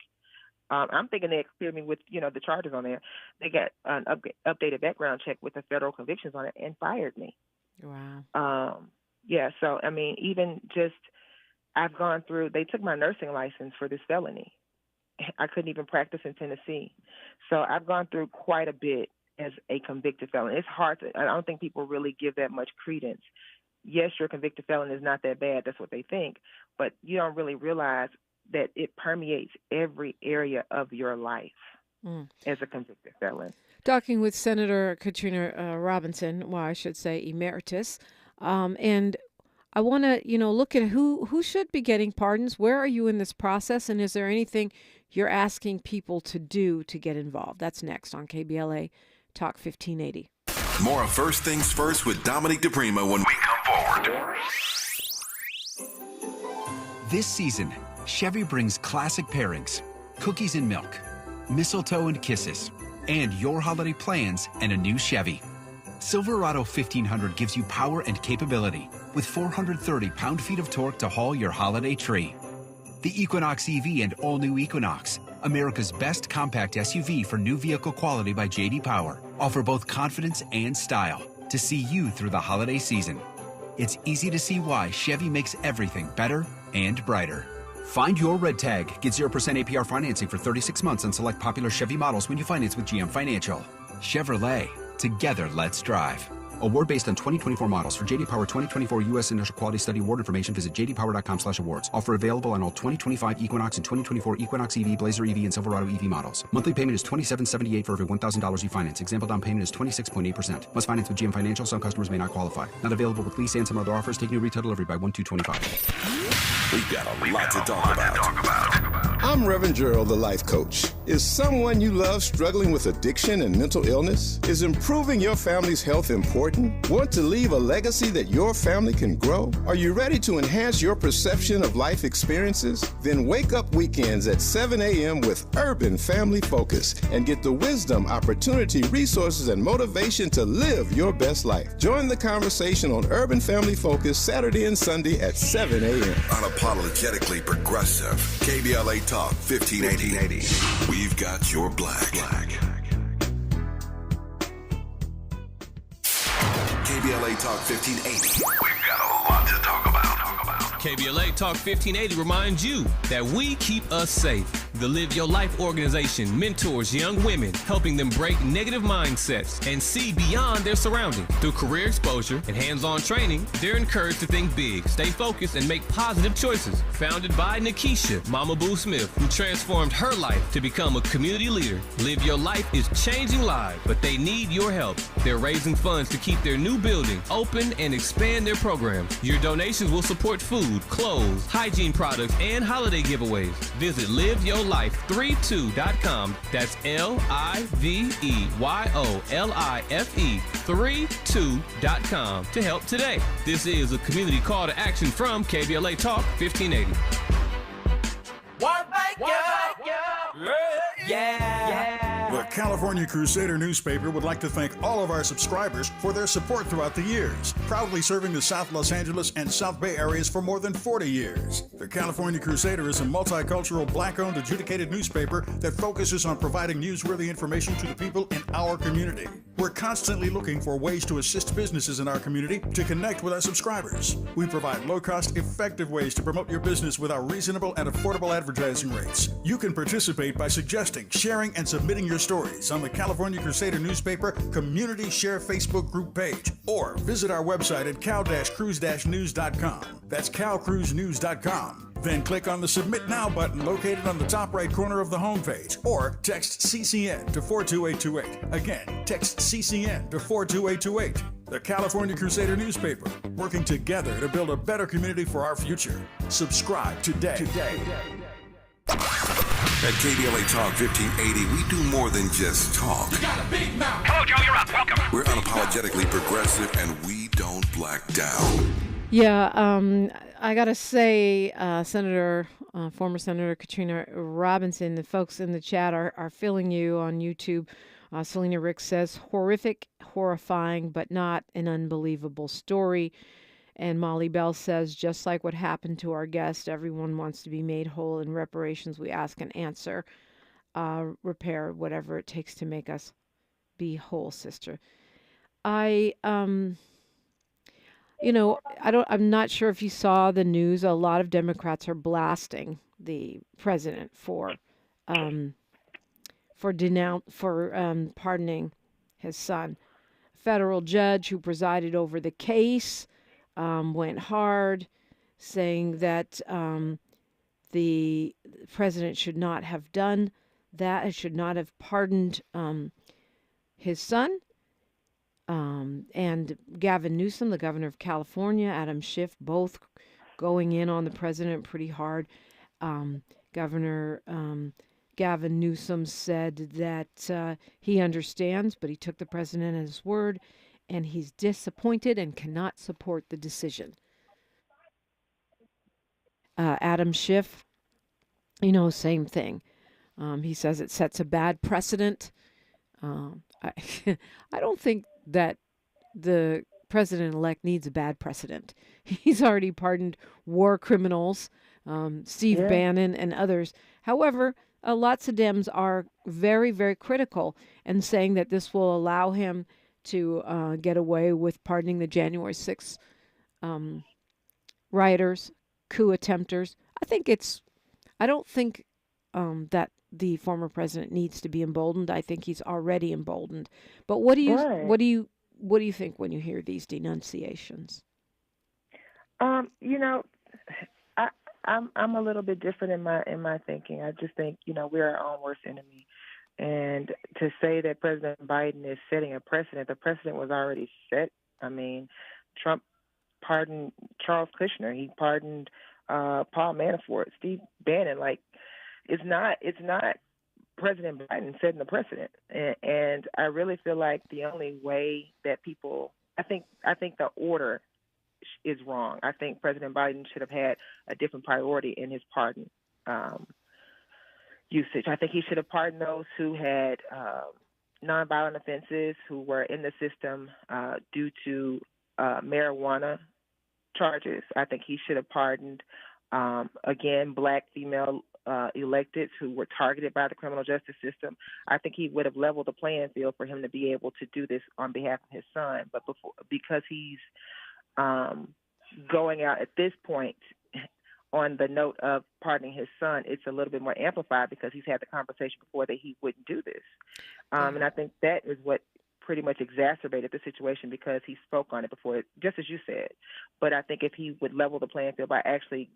I'm thinking they cleared me with, the charges on there. They got an updated background check with the federal convictions on it and fired me. Wow. Yeah, so, I mean, even just I've gone through, they took my nursing license for this felony. I couldn't even practice in Tennessee. So I've gone through quite a bit as a convicted felon. It's hard to, I don't think people really give that much credence. Yes, your convicted felon is not that bad. That's what they think. But you don't really realize that it permeates every area of your life as a convicted felon. Talking with Senator Katrina Robinson, well, I should say emeritus, and I want to, look at who should be getting pardons. Where are you in this process, and is there anything you're asking people to do to get involved? That's next on KBLA Talk 1580. More of First Things First with Dominique DiPrima when we come forward. This season, Chevy brings classic pairings, cookies and milk, mistletoe and kisses, and your holiday plans and a new Chevy. Silverado 1500 gives you power and capability with 430 pound-feet of torque to haul your holiday tree. The Equinox EV and all-new Equinox, America's best compact SUV for new vehicle quality by J.D. Power, offer both confidence and style to see you through the holiday season. It's easy to see why Chevy makes everything better and brighter. Find your red tag. Get 0% APR financing for 36 months on select popular Chevy models when you finance with GM Financial. Chevrolet. Together, let's drive. Award based on 2024 models. For J.D. Power 2024 U.S. Initial Quality Study award information, visit jdpower.com/awards. Offer available on all 2025 Equinox and 2024 Equinox EV, Blazer EV, and Silverado EV models. Monthly payment is $27.78 for every $1,000 you finance. Example down payment is 26.8%. Must finance with GM Financial. Some customers may not qualify. Not available with lease and some other offers. Take new retail delivery by 1/2/25. We've got a lot to talk about. I'm Reverend Gerald, the life coach. Is someone you love struggling with addiction and mental illness? Is improving your family's health important? Want to leave a legacy that your family can grow? Are you ready to enhance your perception of life experiences? Then wake up weekends at 7 a.m. with Urban Family Focus and get the wisdom, opportunity, resources, and motivation to live your best life. Join the conversation on Urban Family Focus Saturday and Sunday at 7 a.m. Unapologetically progressive. KBLA Talk 1580. We've got your black. KBLA Talk 1580. We've got a lot to talk about. KBLA Talk 1580 reminds you that we keep us safe. The Live Your Life organization mentors young women, helping them break negative mindsets and see beyond their surroundings. Through career exposure and hands-on training, they're encouraged to think big, stay focused, and make positive choices. Founded by Nikisha Mama Boo Smith, who transformed her life to become a community leader. Live Your Life is changing lives, but they need your help. They're raising funds to keep their new building open and expand their programs. Your donations will support food, clothes, hygiene products, and holiday giveaways. Visit liveyourlife32.com. That's LIVEYOLIFE32.com to help today. This is a community call to action from KBLA Talk 1580. Yeah. The California Crusader newspaper would like to thank all of our subscribers for their support throughout the years, proudly serving the South Los Angeles and South Bay areas for more than 40 years. The California Crusader is a multicultural, black-owned, adjudicated newspaper that focuses on providing newsworthy information to the people in our community. We're constantly looking for ways to assist businesses in our community to connect with our subscribers. We provide low-cost, effective ways to promote your business with our reasonable and affordable advertising rates. You can participate by suggesting, sharing, and submitting your stories on the California Crusader newspaper Community Share Facebook group page, or visit our website at cal-cruise-news.com. That's calcruisenews.com. Then click on the Submit Now button located on the top right corner of the homepage, or text CCN to 42828. Again, text CCN to 42828. The California Crusader newspaper, working together to build a better community for our future. Subscribe today. At KBLA Talk 1580, we do more than just talk. You got a big mouth. Hello, Joe, you're up. Welcome. We're unapologetically progressive, and we don't black down. Yeah, I gotta say, former Senator Katrina Robinson, the folks in the chat are feeling you on YouTube. Selena Rick says, horrific, horrifying, but not an unbelievable story. And Molly Bell says, just like what happened to our guest, everyone wants to be made whole in reparations. We ask and answer, repair, whatever it takes to make us be whole, sister. I'm not sure if you saw the news. A lot of Democrats are blasting the president for pardoning his son. A federal judge who presided over the case went hard, saying that the president should not have done that. Should not have pardoned his son. And Gavin Newsom, the governor of California, Adam Schiff, both going in on the president pretty hard. Governor Gavin Newsom said that he understands, but he took the president at his word, and he's disappointed and cannot support the decision. Adam Schiff, same thing. He says it sets a bad precedent. I don't think that the president-elect needs a bad precedent. He's already pardoned war criminals, Steve Bannon and others. However, lots of Dems are very, very critical and saying that this will allow him to get away with pardoning the January 6th rioters, coup attempters. I don't think that the former president needs to be emboldened. I think he's already emboldened. But what do you think when you hear these denunciations? I'm a little bit different in my thinking. I just think we're our own worst enemy, and to say that President Biden is setting a precedent, the precedent was already set. I mean, Trump pardoned Charles Kushner. He pardoned Paul Manafort, Steve Bannon. It's not President Biden setting the precedent, and I really feel like the only way that I think the order is wrong. I think President Biden should have had a different priority in his pardon usage. I think he should have pardoned those who had nonviolent offenses, who were in the system due to marijuana charges. I think he should have pardoned, again, black female electeds who were targeted by the criminal justice system. I think he would have leveled the playing field for him to be able to do this on behalf of his son. But because he's going out at this point on the note of pardoning his son, it's a little bit more amplified because he's had the conversation before that he wouldn't do this. And I think that is what pretty much exacerbated the situation because he spoke on it before, just as you said. But I think if he would level the playing field by actually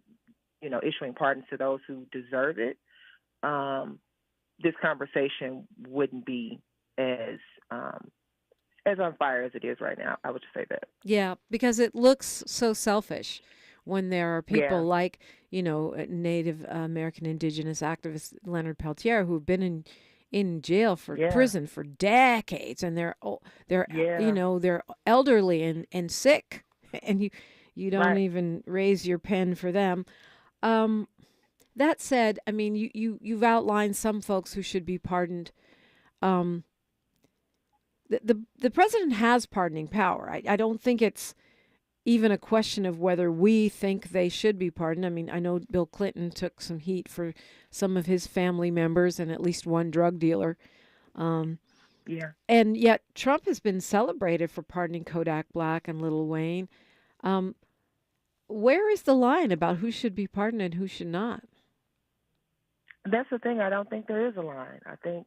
issuing pardons to those who deserve it, this conversation wouldn't be as on fire as it is right now. I would just say that. Yeah, because it looks so selfish when there are people like, Native American Indigenous activist Leonard Peltier who've been in jail for prison for decades, and they're they're elderly and sick, and you don't even raise your pen for them. That said, I mean, you've outlined some folks who should be pardoned. the president has pardoning power. I don't think it's even a question of whether we think they should be pardoned. I mean, I know Bill Clinton took some heat for some of his family members and at least one drug dealer. Yeah. And yet Trump has been celebrated for pardoning Kodak Black and Lil Wayne. Where is the line about who should be pardoned and who should not? That's the thing. I don't think there is a line. I think,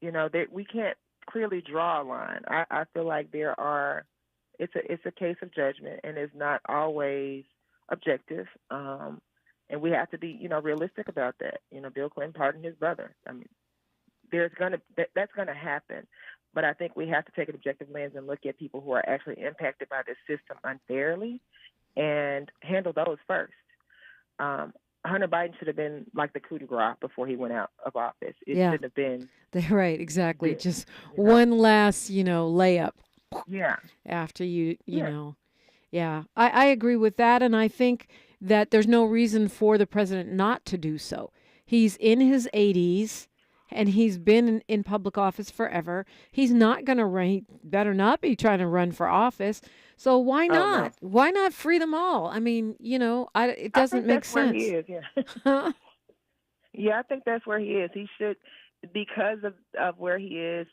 that we can't clearly draw a line. I feel like it's a case of judgment, and it's not always objective. And we have to be, realistic about that. Bill Clinton pardoned his brother. I mean, that's gonna happen. But I think we have to take an objective lens and look at people who are actually impacted by this system unfairly and handle those first. Hunter Biden should have been like the coup de grace before he went out of office. It shouldn't have been. Right, exactly. Yeah. Just one last, layup. Yeah. After you know. Yeah. I agree with that, and I think that there's no reason for the president not to do so. He's in his 80s, and he's been in public office forever. He's not going to run. He better not be trying to run for office. So why not? No. Why not free them all? I mean, it doesn't make sense. I think that's where he is, yeah. Yeah, I think that's where he is. He should, because of where he is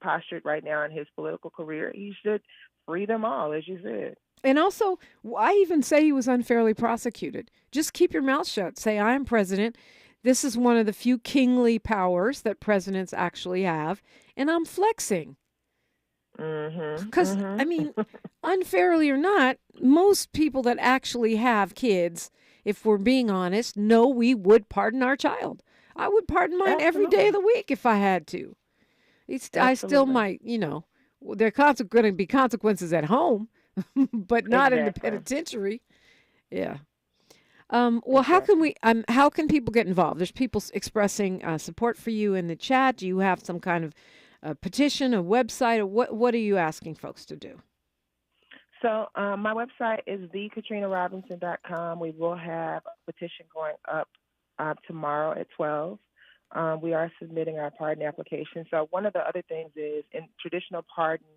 postured right now in his political career, he should free them all, as you said. And also, I even say he was unfairly prosecuted. Just keep your mouth shut. Say, I'm president. This is one of the few kingly powers that presidents actually have, and I'm flexing. Because, I mean, unfairly or not, most people that actually have kids, if we're being honest, know we would pardon our child. I would pardon mine every day of the week if I had to. I still might, there are going to be consequences at home, but not in the penitentiary. Yeah. Well, how can people get involved? There's people expressing support for you in the chat. Do you have some kind of a petition, a website, or what are you asking folks to do? So my website is thekatrinarobinson.com. We will have a petition going up tomorrow at 12. We are submitting our pardon application. So one of the other things is, in traditional pardon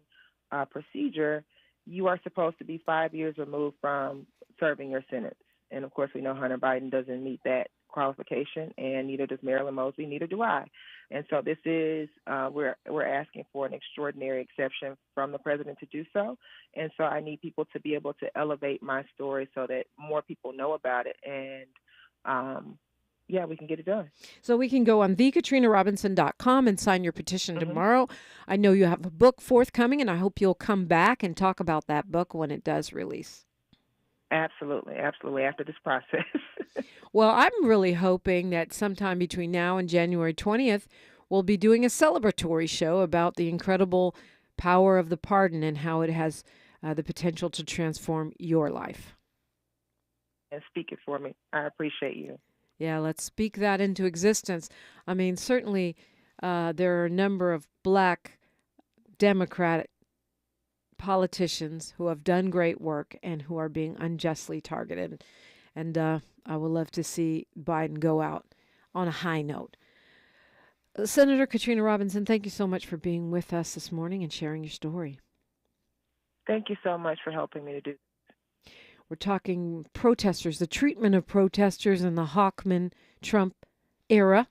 procedure, you are supposed to be 5 years removed from serving your sentence. And, of course, we know Hunter Biden doesn't meet that qualification, and neither does Marilyn Mosley, neither do I. And so this is, we're asking for an extraordinary exception from the president to do so. And so I need people to be able to elevate my story so that more people know about it. And, we can get it done. So we can go on thekatrinarobinson.com and sign your petition tomorrow. I know you have a book forthcoming, and I hope you'll come back and talk about that book when it does release. Absolutely, after this process. Well, I'm really hoping that sometime between now and January 20th, we'll be doing a celebratory show about the incredible power of the pardon and how it has the potential to transform your life. And speak it for me. I appreciate you. Yeah, let's speak that into existence. I mean, certainly there are a number of Black Democratic politicians who have done great work and who are being unjustly targeted. And I would love to see Biden go out on a high note. Senator Katrina Robinson, thank you so much for being with us this morning and sharing your story. Thank you so much for helping me to do this. We're talking protesters, the treatment of protesters in the Hochman-Trump era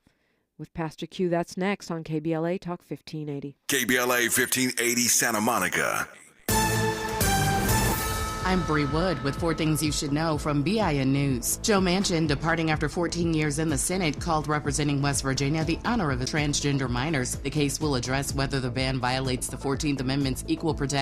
with Pastor Q. That's next on KBLA Talk 1580. KBLA 1580 Santa Monica. I'm Bree Wood with 4 things you should know from BIN News. Joe Manchin, departing after 14 years in the Senate, called representing West Virginia the honor of transgender minors. The case will address whether the ban violates the 14th Amendment's equal protection